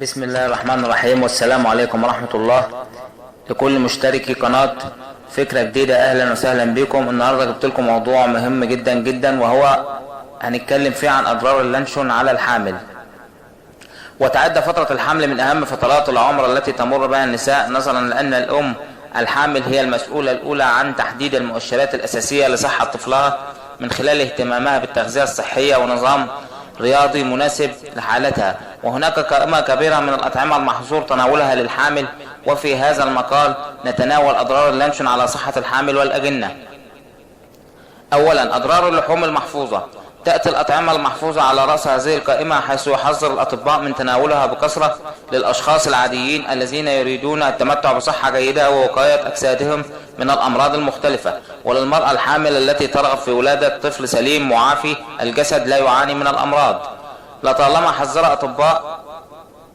بسم الله الرحمن الرحيم، والسلام عليكم ورحمة الله. لكل مشتركي قناة فكرة جديدة أهلا وسهلا بكم. النهاردة جبت لكم موضوع مهم جدا جدا، وهو هنتكلم فيه عن أضرار اللانشون على الحامل. وتعد فترة الحمل من أهم فترات العمر التي تمر بها النساء، نظرا لأن الأم الحامل هي المسؤولة الأولى عن تحديد المؤشرات الأساسية لصحة طفلها من خلال اهتمامها بالتغذية الصحية ونظام رياضي مناسب لحالتها. وهناك قائمة كبيرة من الأطعمة المحظور تناولها للحامل، وفي هذا المقال نتناول أضرار اللانشون على صحة الحامل والأجنة. أولا، أضرار اللحوم المحفوظة. تأتي الأطعمة المحفوظة على رأس هذه القائمة، حيث يحذر الأطباء من تناولها بكثرة للأشخاص العاديين الذين يريدون التمتع بصحة جيدة ووقاية أجسادهم من الأمراض المختلفة، وللمرأة الحامل التي ترغب في ولادة طفل سليم معافي الجسد لا يعاني من الأمراض. لطالما حذر أطباء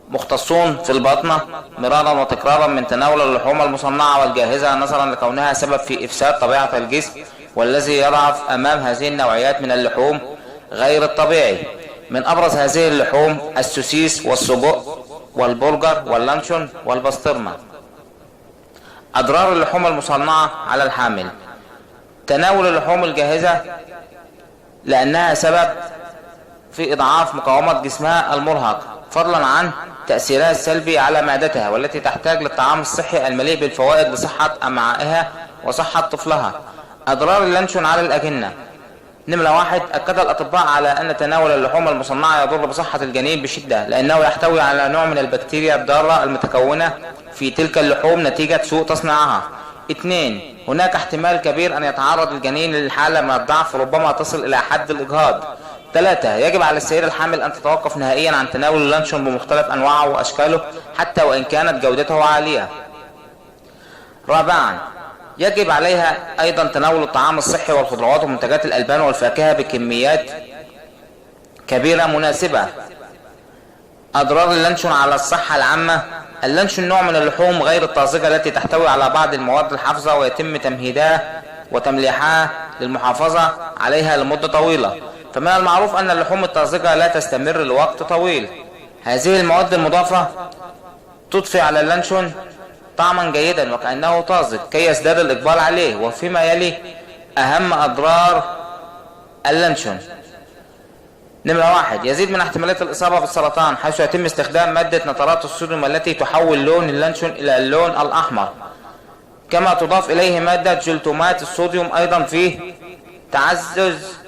مختصون في الباطنة مرارا وتكرارا من تناول اللحوم المصنعة والجاهزة، نظرا لكونها سبب في إفساد طبيعة الجسم، والذي يضعف أمام هذه النوعيات من اللحوم غير الطبيعي. من أبرز هذه اللحوم السوسيس والسجق والبرجر واللانشون والبسطرمة. أضرار اللحوم المصنعة على الحامل. تناول اللحوم الجاهزة لأنها سبب في إضعاف مقاومة جسمها المرهق، فضلا عن تأثيرها السلبي على معدتها، والتي تحتاج للطعام الصحي المليء بالفوائد لصحة أمعائها وصحة طفلها. أضرار اللانشون على الأجنة. نمرة 1، أكد الأطباء على أن تناول اللحوم المصنعة يضر بصحة الجنين بشدة، لأنه يحتوي على نوع من البكتيريا الضارة المتكونة في تلك اللحوم نتيجة سوء تصنيعها. 2، هناك احتمال كبير أن يتعرض الجنين للحالة من الضعف، ربما تصل إلى حد الإجهاض. 3، يجب على السيدة الحامل أن تتوقف نهائيا عن تناول اللانشون بمختلف أنواعه وأشكاله حتى وإن كانت جودته عالية. 4، يجب عليها أيضا تناول الطعام الصحي والخضروات ومنتجات الألبان والفاكهة بكميات كبيرة مناسبة. أضرار اللانشون على الصحة العامة. اللانشون نوع من اللحوم غير الطازجة التي تحتوي على بعض المواد الحافظة، ويتم تمهيدها وتمليحها للمحافظة عليها لمدة طويلة. فمن المعروف أن اللحوم الطازجة لا تستمر لوقت طويل. هذه المواد المضافة تضفي على اللانشون طعما جيدا وكأنه طازج كي يزداد الإقبال عليه. وفيما يلي أهم أضرار اللانشون. نمرة 1، يزيد من احتمالية الإصابة بالسرطان، حيث يتم استخدام مادة نترات الصوديوم التي تحول لون اللانشون إلى اللون الأحمر، كما تضاف إليه مادة جلوتامات الصوديوم أيضا فيه تعزز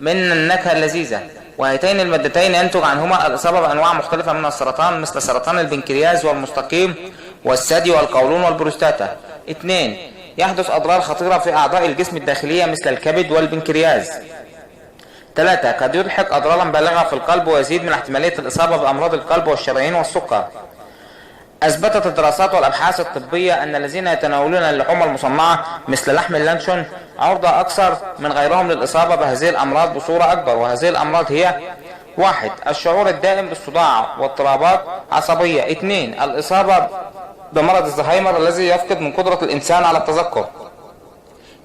من النكهة اللذيذة. وهاتين المادتين ينتج عنهما الإصابة بأنواع مختلفة من السرطان، مثل سرطان البنكرياس والمستقيم والثدي والقولون والبروستاتا. 2، يحدث أضرار خطيرة في أعضاء الجسم الداخلية مثل الكبد والبنكرياس. 3، قد يلحق أضرارا بالغة في القلب، ويزيد من احتمالية الإصابة بأمراض القلب والشرايين والسكر. أثبتت الدراسات والأبحاث الطبية أن الذين يتناولون اللحوم المصنعة مثل لحم اللانشون عرضة أكثر من غيرهم للإصابة بهذه الأمراض بصورة أكبر. وهذه الأمراض هي: 1، الشعور الدائم بالصداع واضطرابات عصبية. 2، الإصابة بمرض الزهايمر الذي يفقد من قدرة الإنسان على التذكر.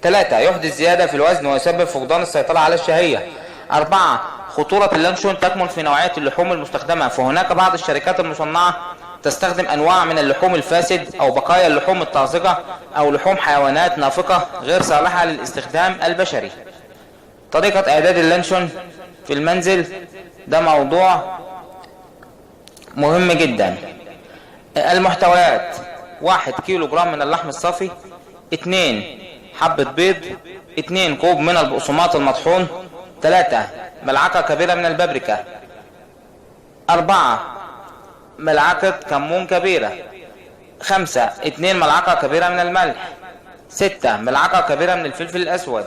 3، يحدث زيادة في الوزن ويسبب فقدان السيطرة على الشهية. 4، خطورة اللانشون تكمن في نوعية اللحوم المستخدمة، فهناك بعض الشركات المصنعة تستخدم أنواع من اللحوم الفاسد أو بقايا اللحوم الطازجة أو لحوم حيوانات نافقة غير صالحة للاستخدام البشري. طريقة إعداد اللانشون في المنزل ده موضوع مهم جدا. المحتويات: 1 كيلو جرام من اللحم الصافي. 2 حبة بيض. 2 كوب من البقسماط المطحون. 3 ملعقة كبيرة من البابريكا. 4 ملعقة كمون كبيرة. 5 2 ملعقة كبيرة من الملح. 6 ملعقة كبيرة من الفلفل الأسود.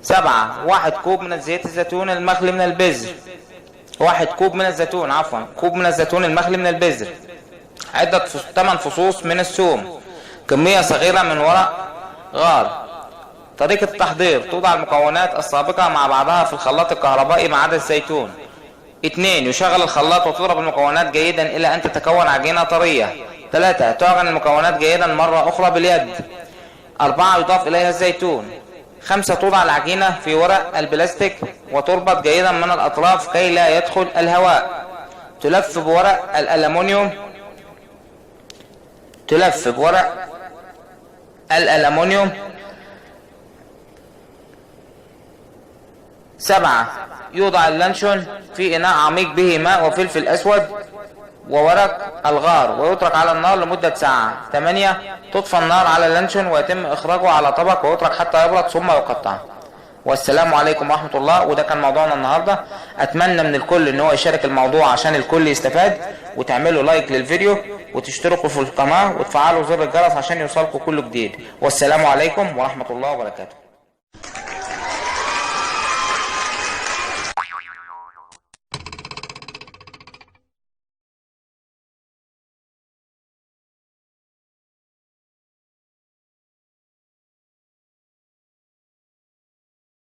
7 1 كوب من الزيت الزيتون المخلي من البذر. 1 كوب من الزيتون كوب من الزيتون المخلي من البذر. 8 فصوص من الثوم. كمية صغيرة من ورق غار. طريقة التحضير: توضع المكونات السابقة مع بعضها في الخلاط الكهربائي ما عدا الزيتون. 2 يشغل الخلاط وتضرب المكونات جيدا إلى أن تتكون عجينة طرية. 3 تعجن المكونات جيدا مرة أخرى باليد. 4 يضاف إليها الزيتون. 5 توضع العجينة في ورق البلاستيك وتربط جيدا من الأطراف كي لا يدخل الهواء. تلف بورق الألمنيوم، تلف بورق الألمنيوم. 7 يوضع اللانشون في إناء عميق به ماء وفلفل أسود وورق الغار ويترك على النار لمدة ساعة. 8 تطفى النار على اللانشون ويتم إخراجه على طبق ويترك حتى يبرد ثم يقطع. والسلام عليكم ورحمة الله. وده كان موضوعنا النهاردة. أتمنى من الكل إن هو يشارك الموضوع عشان الكل يستفاد، وتعملوا لايك للفيديو وتشتركوا في القناة وتفعلوا زر الجرس عشان يوصلكم كل جديد. والسلام عليكم ورحمة الله وبركاته.